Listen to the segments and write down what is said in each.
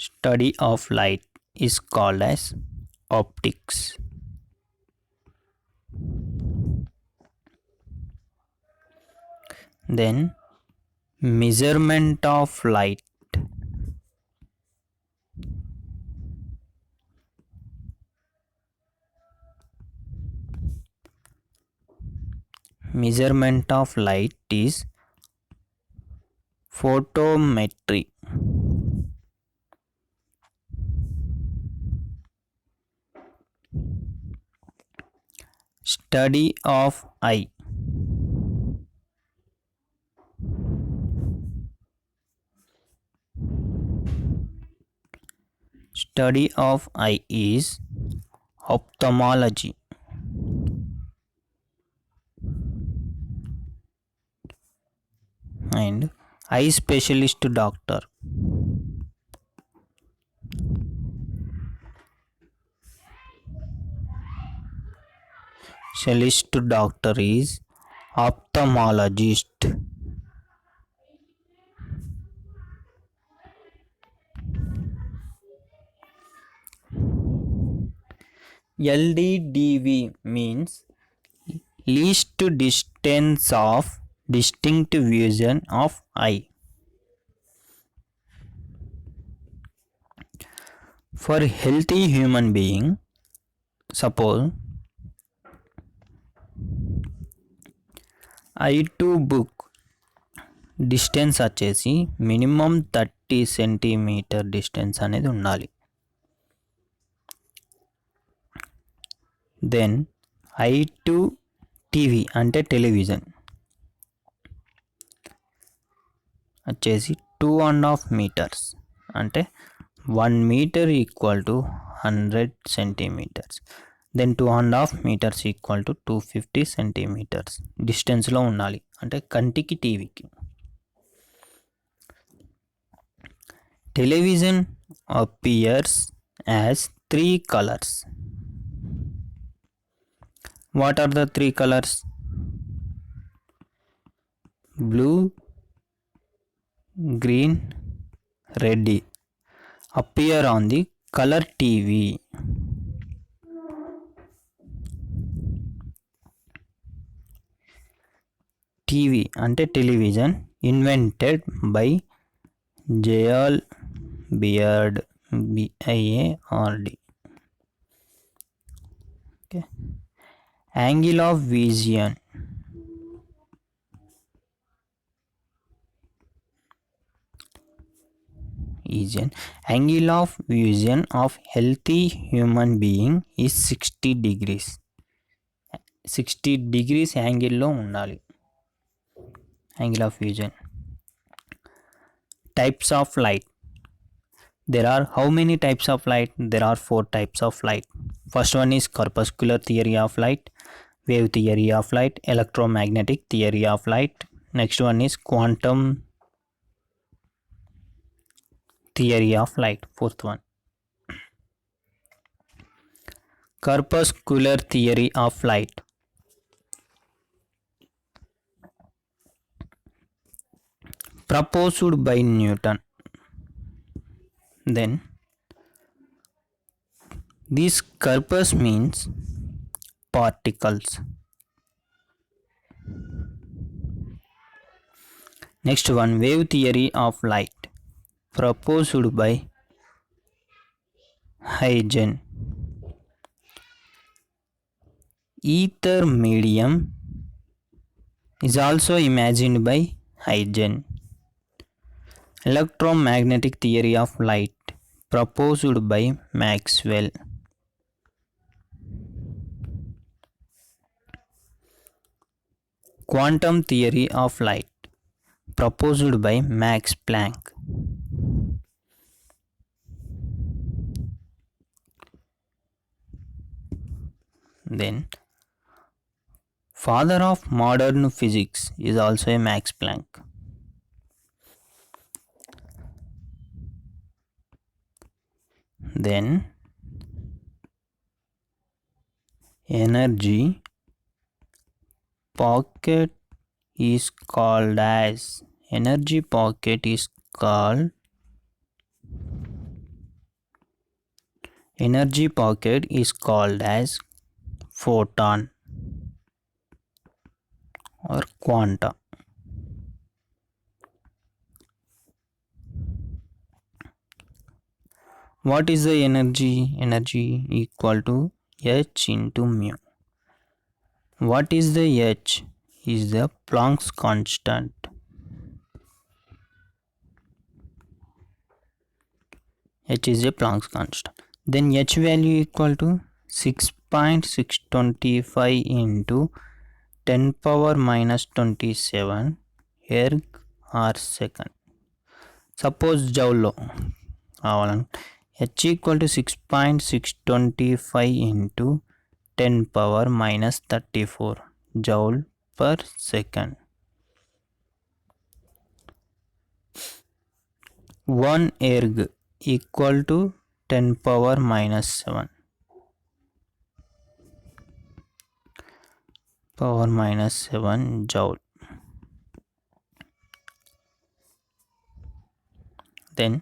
study of light is called as optics. Then measurement of light. Measurement of light is photometry. Study of eye. Study of eye is ophthalmology. And eye specialist doctor. Specialist doctor is ophthalmologist. LDDV means least distance of distinct vision of eye. For healthy human being, suppose eye to book distance వచ్చేసి minimum 30 centimetre distance అనేది ఉండాలి. Then eye to TV అంటే television వచ్చేసి 2.5 metres అంటే 1 metre equal to 100 centimetres. Then 2.5 metres equal to 250 centimetres డిస్టెన్స్లో ఉండాలి అంటే కంటికి టీవీకి. Television appears as 3 colors. What are the 3 colors? Blue, green, red appear on the color TV. TV అంటే television invented by JL Beard, BIARD. Okay. Angle of vision. Angle of vision of healthy human being is 60 degrees. 60 degrees angle లో ఉండాలి. Angle of vision. Types of light. There are how many types of light? There are 4 types of light. First one is corpuscular theory of light, wave theory of light, electromagnetic theory of light. Next one is quantum theory of light. Fourth one, corpuscular theory of light. Proposed by Newton. Then this corpus means particles. Next one, wave theory of light proposed by Huygens. Ether medium is also imagined by Huygens. Electromagnetic theory of light proposed by Maxwell. Quantum theory of light proposed by Max Planck. Then father of modern physics is also a Max Planck. Then energy pocket is called as energy packet is called as photon or quanta. What is the energy? Energy equal to h into mu. What is the h? Is the Planck's constant. H is a Planck's constant. Then h value equal to 6.625 into 10 power minus 27 erg or second. Suppose joule lo h equal to 6.625 into 10 power minus 34 joule per second. 1 erg equal to 10 power minus 7 power minus 7 joule. Then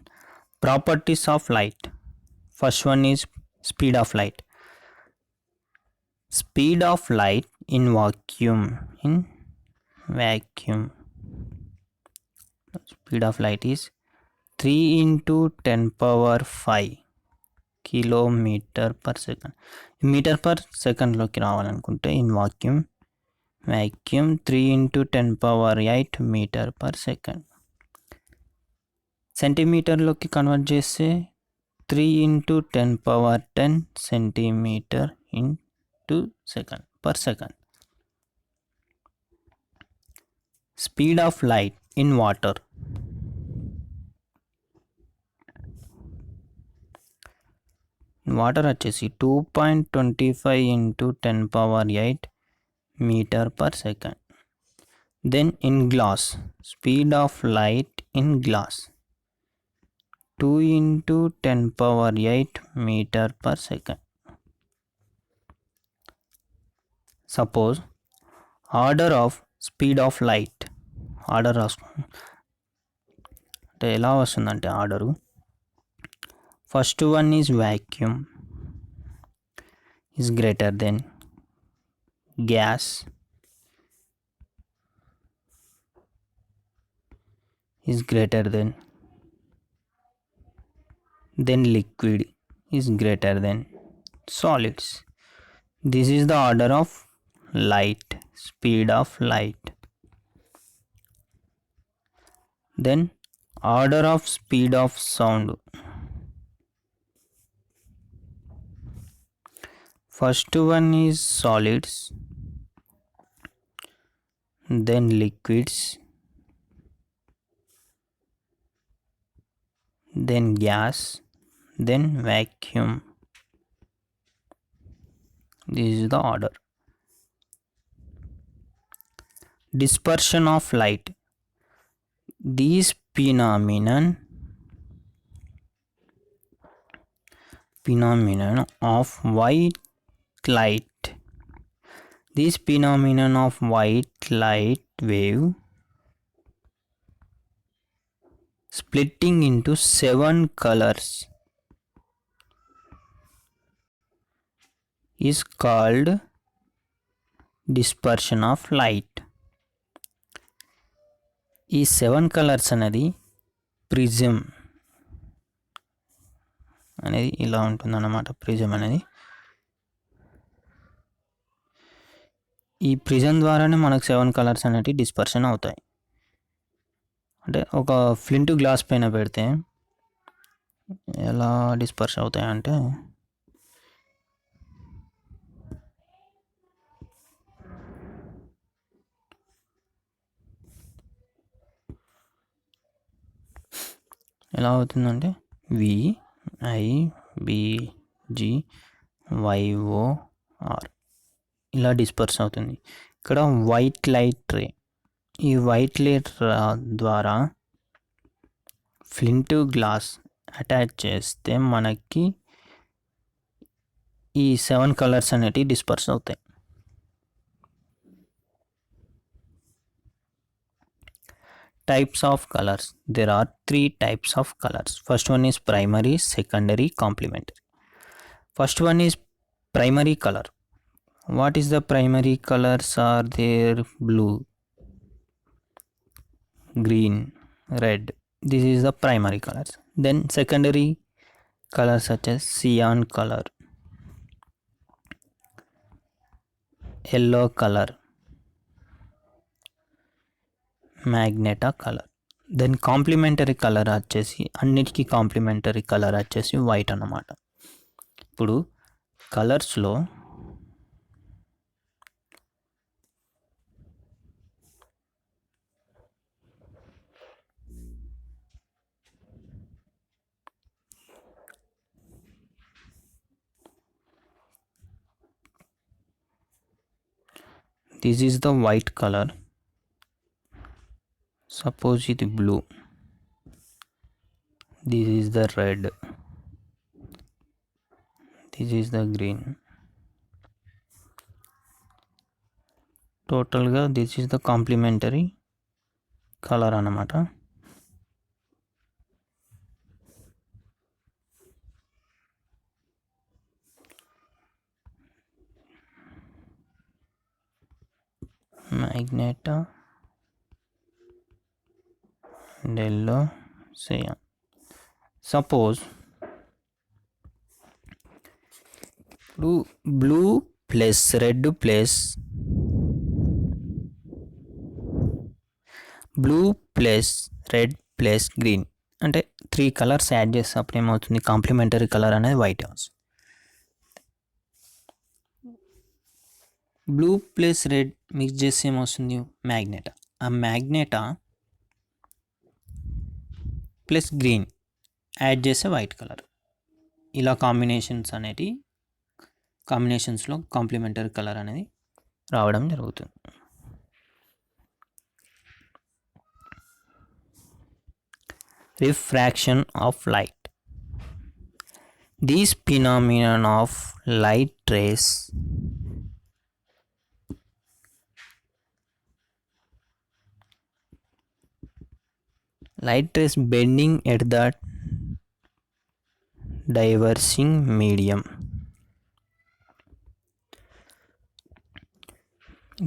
properties of light. First one is speed of light. Speed of light in vacuum. Speed of light is 3 into 10 power 5 kilometer per second. Meter per second లోకి రావాలనుకుంటే in vacuum 3 into 10 power 8 meter per second. సెంటీమీటర్లోకి convert చేస్తే 3 into 10 power 10 centimeter into second per second. Speed of light in water. Water వచ్చేసి 2.25 into 10 power 8 meter per second. Then in glass, speed of light in glass 2 into 10 power 8 meter per second. Suppose order of speed of light, order రాసుకుంటాం అంటే ఎలా వస్తుందంటే order, first one is vacuum is greater than gas is greater than, then liquid is greater than solids. This is the order of light, speed of light. Then order of speed of sound. First one is solids, then liquids, then gas, then vacuum. This is the order. Dispersion of light. This phenomenon of white light. This phenomenon of white light wave splitting into 7 colors is called dispersion of light. ఈ 7 colours అనేది prism అనేది ఇలా ఉంటుందన్నమాట. Prism అనేది ఈ prism ద్వారానే మనకు 7 colours అనేవి డిస్పర్షన్ అవుతాయి. అంటే ఒక ఫ్లింట్ గ్లాస్ పైన పెడితే ఎలా డిస్పర్స్ అవుతాయి అంటే ఎలా అవుతుందంటే VIBGYOR ఇలా డిస్పర్స్ అవుతుంది. ఇక్కడ వైట్ లైట్ రే, ఈ వైట్ లైట్ ద్వారా ఫ్లింట్ గ్లాస్ అటాచ్ చేస్తే మనకి ఈ 7 కలర్స్ అనేటివి డిస్పర్స్ అవుతాయి. Types of colors. There are 3 types of colors. First one is primary, secondary, complementary. First one is primary color. What is the primary colors are there? Blue, green, red. This is the primary colors. Then secondary colors such as cyan color, yellow color, magenta color. Then complementary colour వచ్చేసి అన్నిటికీ complementary colour వచ్చేసి white అన్నమాట. ఇప్పుడు కలర్స్లో this is the white colour. Suppose it is blue, this is the red, this is the green. Total ga this is the complementary color anamata. Magenta, yellow, cyan. Suppose blue plus red plus blue plus red plus green అంటే 3 colours add చేస్తే అప్పుడు ఏమవుతుంది, complementary colour అనేది white వస్తుంది. Blue plus red mix చేస్తే ఏమొస్తుంది, magenta. ఆ magenta plus green add చేస్తే వైట్ కలర్. ఇలా కాంబినేషన్స్లో కాంప్లిమెంటరీ కలర్ అనేది రావడం జరుగుతుంది. Refraction of light. This phenomenon of light rays bending at the diverging medium.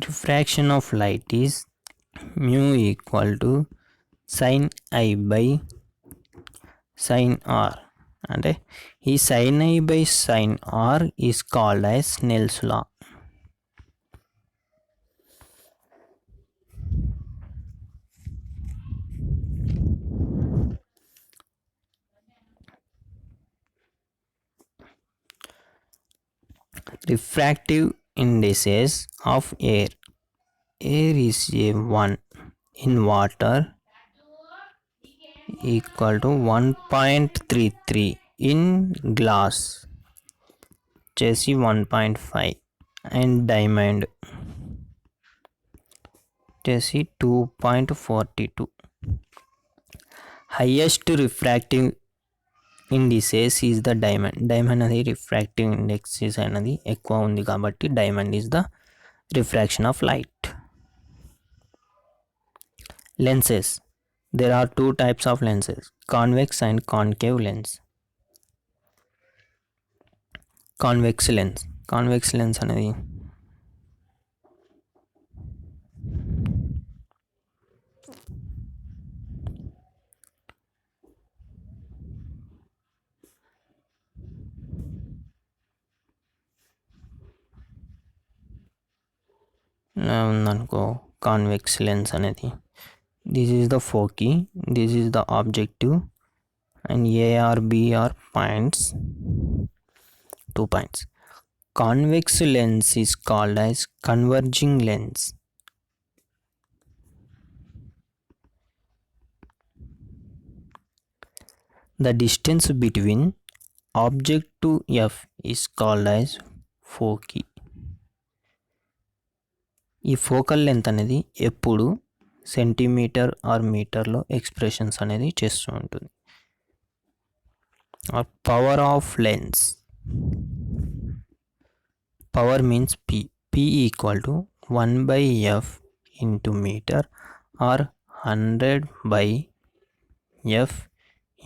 Refraction of light is mu equal to sin I by sin r. అంటే ఈ sin I by sin r is called as Snell's law. Refractive indices of air. Air is a 1 in water equal to 1.33 in glass చేసి 1.5 and diamond చేసి 2.42. highest refractive indices is the diamond అనేది refractive indexes అనేది ఎక్కువ ఉంది కాబట్టి diamond is the refraction of light. Lenses. There are 2 types of lenses, convex and concave lens. Convex lens అనేది ఉందనుకో, convex lens అనేది this is the foci, this is the objective, and A or B are points, 2 points. Convex lens is called as converging lens. The distance between object to F is called as foci. ఈ focal length అనేది ఎప్పుడు centimetre or మీటర్లో expressions అనేది చేస్తూ ఉంటుంది. Power of lens. Power means P equal to 1/F into metre or 100/F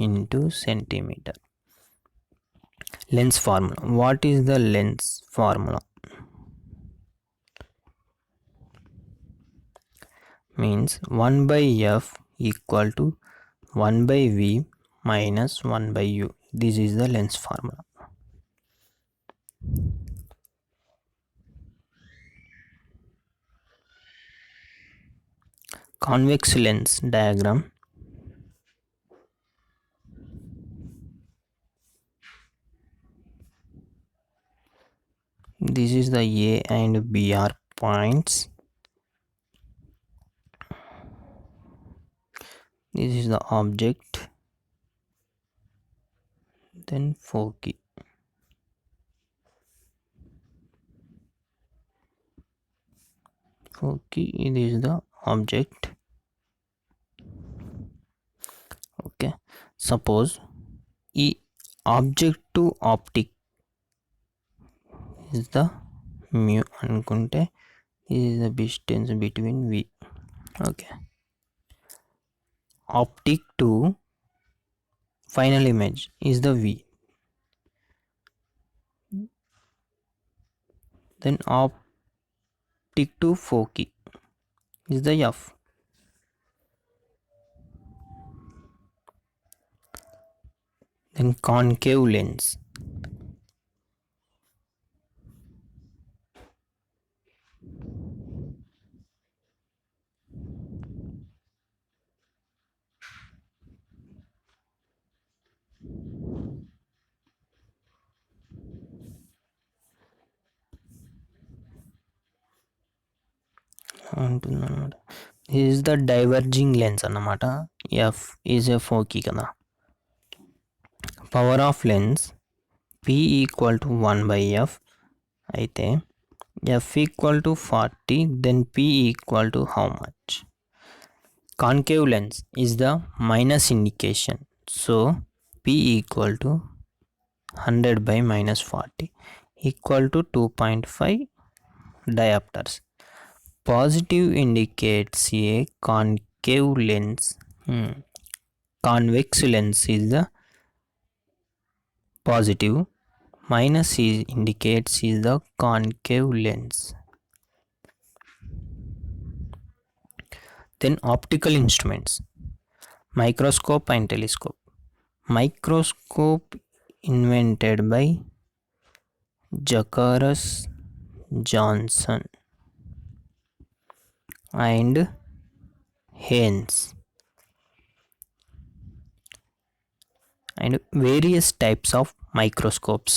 into centimetre. Lens formula. What is the lens formula? Means 1 by f equal to 1 by v minus 1 by u. This is the lens formula. Convex lens diagram. This is the A and B are points. This is the object. Then foci. Foci, this is the object. Okay. Suppose E object to optic is the mu అనుకుంటే this is the distance between V. Okay. Optic to final image is the V. Then optic to foci is the F. Then concave lens. అంటున్నాడు is the diverging lens అన్నమాట. F is a foci కదా. Power of lens P equal to 1 by F అయితే F equal to 40, then P equal to how much? Concave lens is the minus indication, so P equal to 100 by minus 40 equal to 2.5 diopters. Positive indicates a concave lens. Convex lens is the positive. Minus indicates is the concave lens. Then optical instruments, microscope and telescope. Microscope invented by Jacques Johnson and Haynes. And various types of microscopes.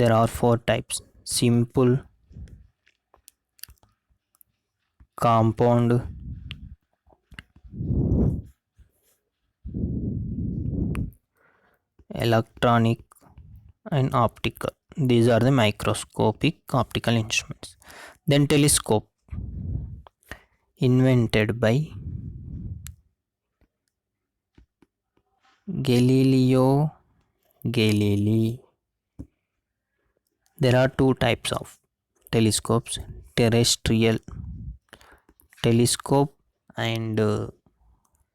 There are 4 types: simple, compound, electronic, and optical. These are the microscopic optical instruments. Then telescope, invented by Galileo Galilei. There are 2 types of telescopes: terrestrial telescope and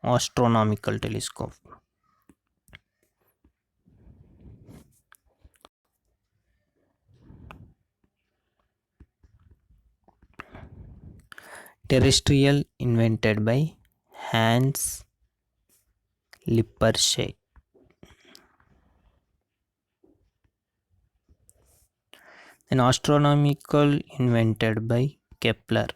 astronomical telescope. Terrestrial invented by Hans Lippershey. Then astronomical invented by Kepler.